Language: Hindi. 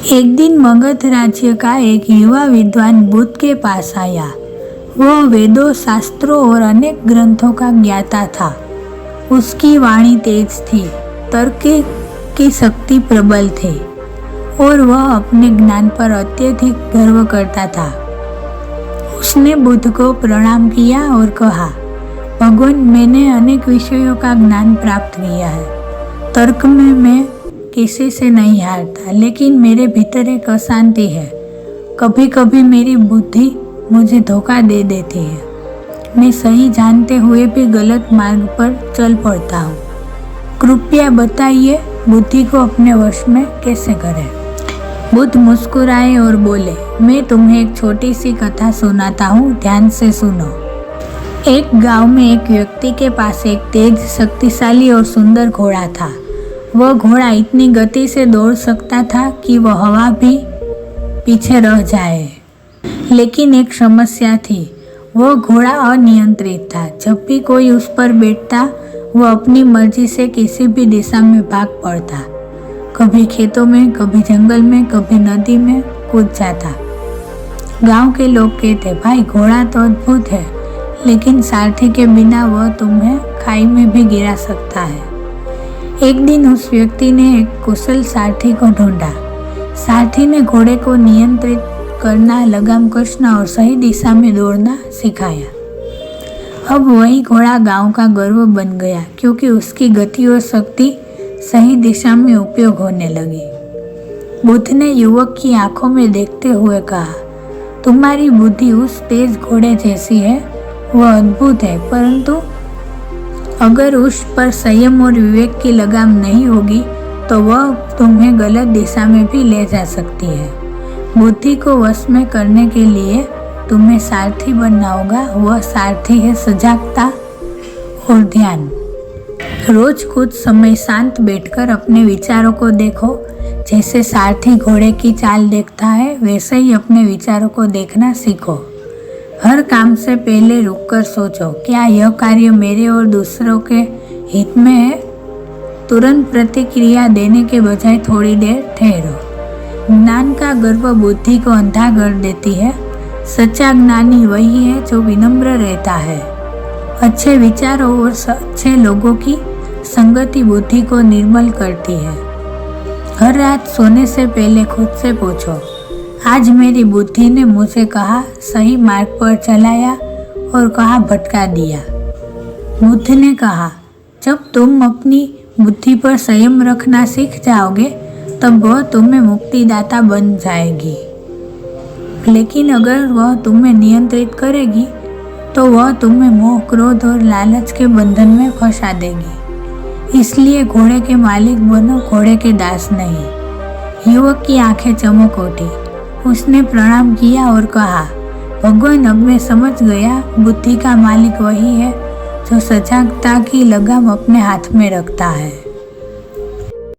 एक दिन मगध राज्य का एक युवा विद्वान बुद्ध के पास आया। वह वेदों, शास्त्रों और अनेक ग्रंथों का ज्ञाता था। उसकी वाणी तेज थी, तर्क की शक्ति प्रबल थी और वह अपने ज्ञान पर अत्यधिक गर्व करता था। उसने बुद्ध को प्रणाम किया और कहा, भगवान, मैंने अनेक विषयों का ज्ञान प्राप्त किया है। तर्क में मैं किसी से नहीं हारता, लेकिन मेरे भीतर एक अशांति है। कभी कभी मेरी बुद्धि मुझे धोखा दे देती है। मैं सही जानते हुए भी गलत मार्ग पर चल पड़ता हूँ। कृपया बताइए, बुद्धि को अपने वश में कैसे करें। बुद्ध मुस्कुराए और बोले, मैं तुम्हें एक छोटी सी कथा सुनाता हूँ, ध्यान से सुनो। एक गांव में एक व्यक्ति के पास एक तेज, शक्तिशाली और सुंदर घोड़ा था। वह घोड़ा इतनी गति से दौड़ सकता था कि वह हवा भी पीछे रह जाए। लेकिन एक समस्या थी, वह घोड़ा अनियंत्रित था। जब भी कोई उस पर बैठता, वह अपनी मर्जी से किसी भी दिशा में भाग पड़ता। कभी खेतों में, कभी जंगल में, कभी नदी में कूद जाता। गांव के लोग कहते, भाई घोड़ा तो अद्भुत है, लेकिन सारथी के बिना वह तुम्हें खाई में भी गिरा सकता है। एक दिन उस व्यक्ति ने एक कुशल सारथी को ढूंढा। सारथी ने घोड़े को नियंत्रित करना, लगाम कसना और सही दिशा में दौड़ना सिखाया। अब वही घोड़ा गांव का गर्व बन गया, क्योंकि उसकी गति और शक्ति सही दिशा में उपयोग होने लगी। बुद्ध ने युवक की आंखों में देखते हुए कहा, तुम्हारी बुद्धि उस तेज घोड़े जैसी है, वह अद्भुत है, परंतु अगर उस पर संयम और विवेक की लगाम नहीं होगी तो वह तुम्हें गलत दिशा में भी ले जा सकती है। बुद्धि को वश में करने के लिए तुम्हें सारथी बनना होगा। वह सारथी है सजगता और ध्यान। रोज कुछ समय शांत बैठकर अपने विचारों को देखो। जैसे सारथी घोड़े की चाल देखता है, वैसे ही अपने विचारों को देखना सीखो। हर काम से पहले रुककर सोचो, क्या यह कार्य मेरे और दूसरों के हित में है। तुरंत प्रतिक्रिया देने के बजाय थोड़ी देर ठहरो। ज्ञान का गर्व बुद्धि को अंधा कर देती है। सच्चा ज्ञानी वही है जो विनम्र रहता है। अच्छे विचारों और अच्छे लोगों की संगति बुद्धि को निर्मल करती है। हर रात सोने से पहले खुद से पूछो, आज मेरी बुद्धि ने मुझे कहा सही मार्ग पर चलाया और कहा भटका दिया। बुद्ध ने कहा, जब तुम अपनी बुद्धि पर संयम रखना सीख जाओगे, तब वह तुम्हें मुक्तिदाता बन जाएगी। लेकिन अगर वह तुम्हें नियंत्रित करेगी, तो वह तुम्हें मोह, क्रोध और लालच के बंधन में फंसा देगी। इसलिए घोड़े के मालिक बनो, घोड़े के दास नहीं। युवक की आंखें चमक उठी। उसने प्रणाम किया और कहा, भगवान, अब मैं समझ गया, बुद्धि का मालिक वही है जो सजगता की लगाम अपने हाथ में रखता है।